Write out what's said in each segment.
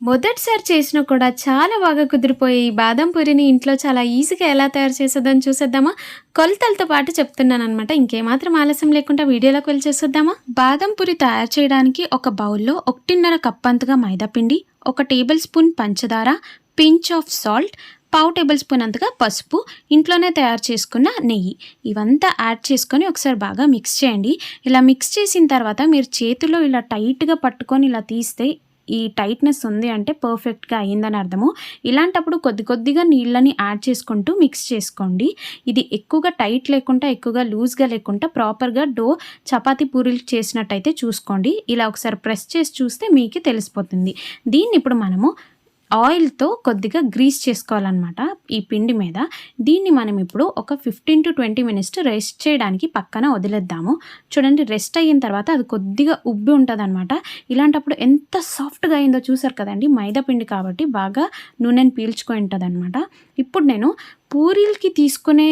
మొదటిసారి చేసినా కూడా చాలా బాగా కుదిరిపోయి ఈ బాదం పూరిని ఇంట్లో చాలా ఈజీగా ఎలా తయారు చేసేదని చూసేద్దామా? కొలతలతో పాటు చెప్తున్నాననమాట. ఇంకేమాత్రం ఆలస్యం లేకుండా వీడియోలోకి వెళ్ళి చూసేద్దామా? బాదం పూరి తయారు చేయడానికి ఒక బౌల్‌లో 1.5 కప్ అంతగా మైదా పిండి, 1 టేబుల్ స్పూన్ పంచదార, పించ్ ఆఫ్ సాల్ట్, పావు టేబుల్ స్పూన్ అంతగా పసుపు, ఇంట్లోనే తయారు చేసుకున్న నెయ్యి ఇవంతా యాడ్ చేసుకొని ఒకసారి బాగా మిక్స్ చేయండి. ఇలా మిక్స్ చేసిన తర్వాత మీరు చేతిలో ఇలా టైట్‌గా పట్టుకొని ఇలా తీస్తే ఈ టైట్‌నెస్ ఉంది అంటే పర్ఫెక్ట్‌గా అయిందని అర్థము. ఇలాంటప్పుడు కొద్ది కొద్దిగా నీళ్ళని యాడ్ చేసుకుంటూ మిక్స్ చేసుకోండి. ఇది ఎక్కువగా టైట్ లేకుండా, ఎక్కువగా లూజ్‌గా లేకుండా ప్రాపర్‌గా చపాతీ పూరీలు చేసినట్టయితే చూసుకోండి. ఇలా ఒకసారి ప్రెస్ చేసి చూస్తే మీకే తెలిసిపోతుంది. దీన్ని ఇప్పుడు మనము ఆయిల్‌తో కొద్దిగా గ్రీస్ చేసుకోవాలన్నమాట ఈ పిండి మీద. దీన్ని మనం ఇప్పుడు ఒక 15-20 మినిట్స్ రెస్ట్ చేయడానికి పక్కన వదిలేద్దాము. చూడండి, రెస్ట్ అయిన తర్వాత అది కొద్దిగా ఉబ్బి ఉంటదనమాట. ఇలాంటప్పుడు ఎంత సాఫ్ట్‌గా అయిందో చూసారు కదండీ! మైదా పిండి కాబట్టి బాగా నూనెని పీల్చుకొని ఉంటదనమాట. ఇప్పుడు నేను పూరీలకి తీసుకునే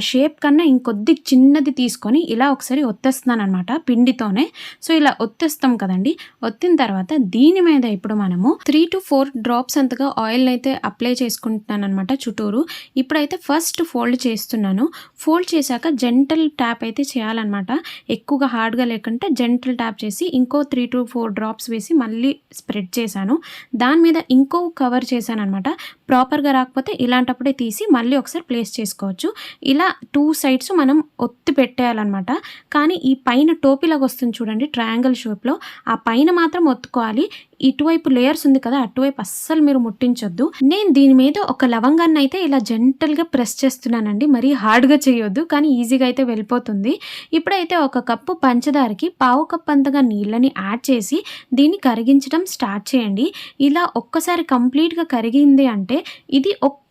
షేప్ కన్నా ఇంకొద్ది చిన్నది తీసుకొని ఇలా ఒకసారి ఒత్తేస్తున్నాననమాట పిండితోనే. సో, ఇలా ఒత్తేస్తాం కదండీ! ఒత్తిన తర్వాత దీని మీద ఇప్పుడు మనము 3-4 డ్రాప్స్ అంతగా ఆయిల్‌ని అయితే అప్లై చేసుకుంటున్నాననమాట చుట్టూరు. ఇప్పుడైతే ఫస్ట్ ఫోల్డ్ చేస్తున్నాను. ఫోల్డ్ చేశాక జెంటల్ ట్యాప్ అయితే చేయాలన్నమాట. ఎక్కువగా హార్డ్‌గా లేకుంటే జెంటల్ ట్యాప్ చేసి ఇంకో 3-4 డ్రాప్స్ వేసి మళ్ళీ స్ప్రెడ్ చేశాను. దాని మీద ఇంకో కవర్ చేశాననమాట. ప్రాపర్‌గా రాకపోతే ఇలాంటప్పుడే తీసి మళ్ళీ ఒకసారి ప్లేస్ చేసుకోవచ్చు. ఇలా 2 సైడ్స్ మనం ఒత్తి పెట్టేయాలన్నమాట. కానీ ఈ పైన టోపీలాగా వస్తుంది చూడండి ట్రయాంగిల్ షేప్‌లో, ఆ పైన మాత్రం ఒత్తుకోవాలి. ఇటువైపు లేయర్స్ ఉంది కదా, అటువైపు అస్సలు మీరు ముట్టించొద్దు. నేను దీని మీద ఒక లవంగాన్ని అయితే ఇలా జెంటల్‌గా ప్రెస్ చేస్తున్నానండి. మరీ హార్డ్‌గా చేయొద్దు, కానీ ఈజీగా అయితే వెళ్ళిపోతుంది. ఇప్పుడైతే ఒక కప్పు పంచదారకి పావు కప్ అంతగా నీళ్ళని యాడ్ చేసి దీన్ని కరిగించడం స్టార్ట్ చేయండి. ఇలా ఒక్కసారి కంప్లీట్‌గా కరిగింది అంటే ఇది ఒక్క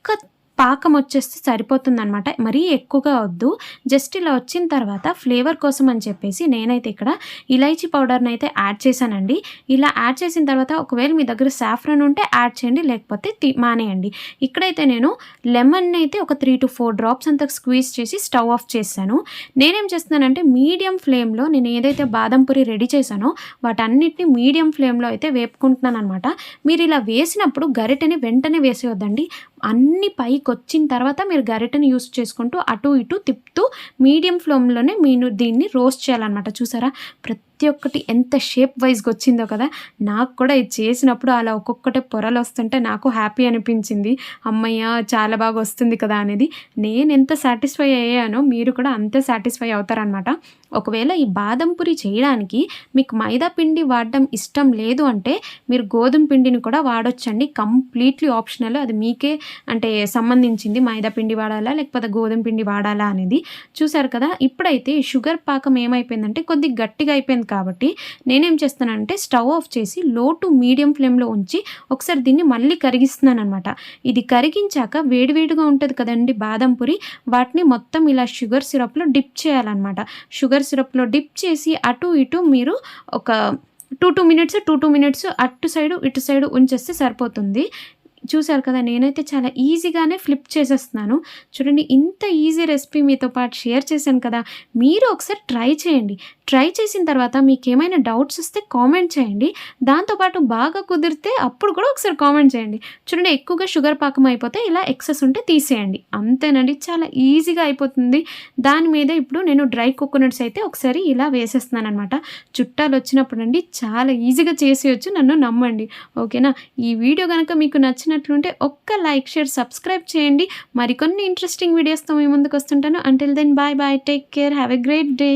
పాకం వచ్చేస్తే సరిపోతుందనమాట. మరీ ఎక్కువగా వద్దు. జస్ట్ ఇలా వచ్చిన తర్వాత ఫ్లేవర్ కోసం అని చెప్పేసి నేనైతే ఇక్కడ ఇలైచీ పౌడర్ని అయితే యాడ్ చేశానండి. ఇలా యాడ్ చేసిన తర్వాత ఒకవేళ మీ దగ్గర సాఫ్రాన్ ఉంటే యాడ్ చేయండి, లేకపోతే మానేయండి. ఇక్కడైతే నేను లెమన్ అయితే ఒక 3-4 డ్రాప్స్ అంతా స్క్వీజ్ చేసి స్టవ్ ఆఫ్ చేశాను. నేనేం చేస్తున్నానంటే మీడియం ఫ్లేమ్లో నేను ఏదైతే బాదం పూరి రెడీ చేశానో వాటన్నిటిని మీడియం ఫ్లేమ్లో అయితే వేపుకుంటున్నాను అనమాట. మీరు ఇలా వేసినప్పుడు గరిటెని వెంటనే వేసేయొద్దండి. అన్ని పైకి వచ్చిన తర్వాత మీరు గరిటెని యూస్ చేసుకుంటూ అటు ఇటు తిప్పుతూ మీడియం ఫ్లేమ్లోనే మీరు దీన్ని రోస్ట్ చేయాలన్నమాట. చూసారా, ప్రతి ఒక్కటి ఎంత షేప్ వైజ్గా వచ్చిందో కదా. నాకు కూడా ఇది చేసినప్పుడు అలా ఒక్కొక్కటే పొరలు వస్తుంటే నాకు హ్యాపీ అనిపించింది. అమ్మయ్య, చాలా బాగా వస్తుంది కదా అనేది. నేను ఎంత సాటిస్ఫై అయ్యానో మీరు కూడా అంతే సాటిస్ఫై అవుతారనమాట. ఒకవేళ ఈ బాదం పూరి చేయడానికి మీకు మైదా పిండి వాడడం ఇష్టం లేదు అంటే మీరు గోధుమ పిండిని కూడా వాడొచ్చండి. కంప్లీట్లీ ఆప్షనల్, అది మీకే అంటే సంబంధించింది. మైదా పిండి వాడాలా లేకపోతే గోధుమ పిండి వాడాలా అనేది. చూసారు కదా, ఇప్పుడైతే షుగర్ పాకం ఏమైపోయిందంటే కొద్దిగా గట్టిగా అయిపోయింది కాబట్టి నేనేం చేస్తానంటే స్టవ్ ఆఫ్ చేసి లో టు మీడియం ఫ్లేమ్లో ఉంచి ఒకసారి దీన్ని మళ్ళీ కరిగిస్తున్నాను అనమాట. ఇది కరిగించాక వేడివేడిగా ఉంటుంది కదండి బాదం పూరి, వాటిని మొత్తం ఇలా షుగర్ సిరప్లో డిప్ చేయాలన్నమాట. షుగర్ సిరప్లో డిప్ చేసి అటు ఇటు మీరు ఒక 2 మినిట్స్ అటు సైడు ఇటు సైడు ఉంచేస్తే సరిపోతుంది. చూసారు కదా, నేనైతే చాలా ఈజీగానే ఫ్లిప్ చేసేస్తున్నాను. చూడండి, ఇంత ఈజీ రెసిపీ మీతో పాటు షేర్ చేశాను కదా, మీరు ఒకసారి ట్రై చేయండి. ట్రై చేసిన తర్వాత మీకు ఏమైనా డౌట్స్ వస్తే కామెంట్ చేయండి. దాంతోపాటు బాగా కుదిరితే అప్పుడు కూడా ఒకసారి కామెంట్ చేయండి. చూడండి, ఎక్కువగా షుగర్ పాకం అయిపోతే ఇలా ఎక్సెస్ ఉంటే తీసేయండి. అంతేనండి, చాలా ఈజీగా అయిపోతుంది. దాని మీద ఇప్పుడు నేను డ్రై కోకోనట్స్ అయితే ఒకసారి ఇలా వేసేస్తున్నాను అనమాట. చుట్టాలు వచ్చినప్పుడు అండి చాలా ఈజీగా చేసేయచ్చు, నన్ను నమ్మండి. ఓకేనా? ఈ వీడియో కనుక మీకు నచ్చినట్లుంటే ఒక్క లైక్, షేర్, సబ్స్క్రైబ్ చేయండి. మరికొన్ని ఇంట్రెస్టింగ్ వీడియోస్తో మీ ముందుకు వస్తుంటాను. Until then bye bye, take care, have a great day.